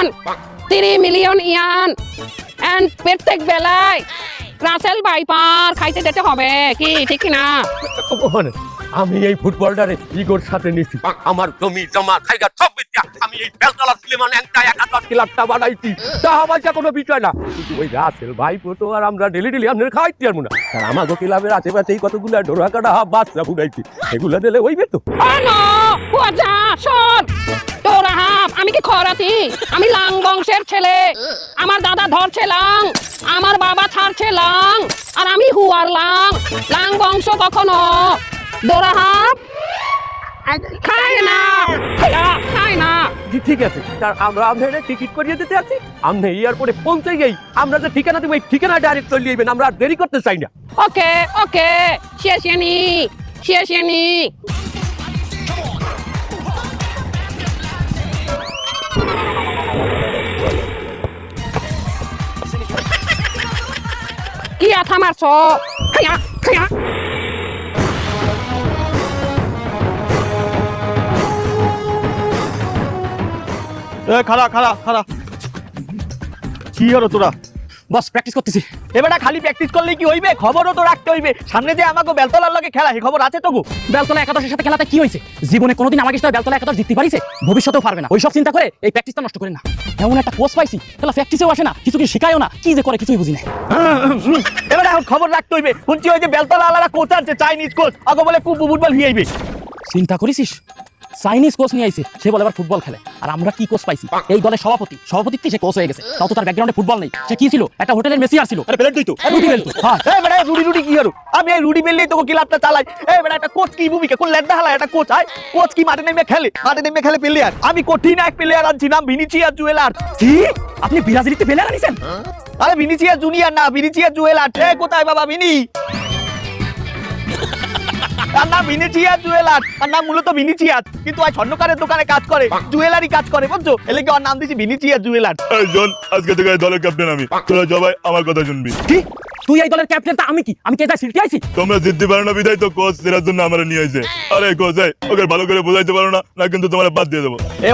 Ian 3 million Ian and প্রত্যেক বেলায় Russell viper খাইতে যেতে হবে কি ঠিক না? আমি এই ফুটবলটারে ইগোর সাথে নিছি, আমার জমি জমা জায়গা সব বিক্রি আমি এই বেলতলা সুলেমান একটা 71 ক্লাবটা বানাইছি, টাকা পয়সা কোনো বিষয় না। কিন্তু ওই রাসেল ভাই তো আর আমরা ডেলি আপনার খাইতে পারবো না। আর আমাকে ক্লাবের আশেপাশেই কতগুলা ডোরা কাটা বাচ্চা ফুটাইছি, এগুলা দিলে ওইবে তো। তোরা হাফ আমি কি খরাতি? আমি লাং বংশের ছেলে, আমার দাদা ধরছে লাং, আমার বাবা ছাড়ছে লাং, আর আমি হুয়ার লাং। লাং বংশ কখনো দোরা হাফ খায় না, খায় না। ঠিক আছে, তার আমরা আপনাদের টিকিট করিয়ে দিতে আছি, আপনি এয়ারপোর্টে পৌঁছে গেই আমরা যে ঠিকানা দেবো এই ঠিকানা ডাইরেক্ট চলে যাবেন, আমরা আর দেরি করতে চাই না। ওকে ওকে, শেষেনি শেষেনি। কি আথা মারছো? খায়া খায়া। খাড়া খাড়া খাড়া, কি হলো তোরা? বস প্র্যাকটিস করতেছি। এবারে খালি প্র্যাকটিস করলে কি হইবে? খবরও তো রাখতে হইবে, সামনে যে আমাকে বেলতলার লগে খেলা, এই খবর আছে তো গো? বেলতলা একাদশের সাথে খেলাতে কি হয়েছে? জীবনে কোনোদিন আমাকে সাথে বেলতলা একাদশ জিততে পারিছে? ভবিষ্যতেও পারবে না। ওইসব চিন্তা করে এই প্র্যাকটিসটা নষ্ট করেন না। এমন একটা কোচ পাইছি তাহলে প্র্যাকটিসেও আসে না, কিছু শিখায়ও না, কি যে করে কিছুই বুঝি না। এবারে এখন খবর রাখতে হইবে। শুনছি ওই যে বেলতলা আলাদা কোচ আছে, চাইনিজ কোচ, আগে বলে খুব ফুটবল হিয়াইবে। চিন্তা করেছিস? চাইনিজ কোচ নিয়ে আইছে, সে বলে আবার ফুটবল খেলে। আর আমরা কি কোচ পাইছি? এই দলের সভাপতিত্বে সে কোচ হয়ে গেছে। তাও তো তার ব্যাকগ্রাউন্ডে ফুটবল নেই। সে কি ছিল? একটা হোটেলের মেসিয়ার ছিল। আরে প্লেট দিতো, রুটি বেলতো। হ্যাঁ এবারে রুডি কি হলো? আমি এই রুডি বেললেই তো ক্লাবটা চালাই। এবারে একটা কোচ কি ভূমিকা, কোন লেডা হালা একটা কোচ আয়, কোচ কি মাঠে নেমে খেলে? মাঠে নেমে খেলে প্লেয়ার। আমি কঠিন এক প্লেয়ার আনছি, নাম ভিনিসিয়াস জুয়েলার। কি? আপনি ব্রাজিলিতে প্লেয়ার আনিছেন? আরে ভিনিসিয়াস জুনিয়র না, ভিনিসিয়াস জুয়েলার। এ কোথায় বাবা ভিনি? আর নাম ভিনিসিয়াস জুয়েলার, আর নাম মূলত ভিনিসিয়াস, কিন্তু ওই স্বর্ণকারের দোকানে কাজ করে, জুয়েলারি কাজ করে, বুঝছো? এলে কি ওর নাম দিয়েছি ভিনিসিয়াস জুয়েলার। এই জন, আজকে থেকে এই দলের ক্যাপ্টেন আমি। তোরা সবাই আমার কথা শুনবি। কি? তুই এই দলের ক্যাপ্টেন, তা আমি কি? আমি কে যাই সিলতে আইছি? তোমরা জিততে পারো না বিধায় তো কোচ সেরার জন্য আমার নিয়ে আইছে। আরে কোচ, ওকে ভালো করে বোঝাইতে পারো না, না কিন্তু তোমার বাদ দিয়ে দেবো। এ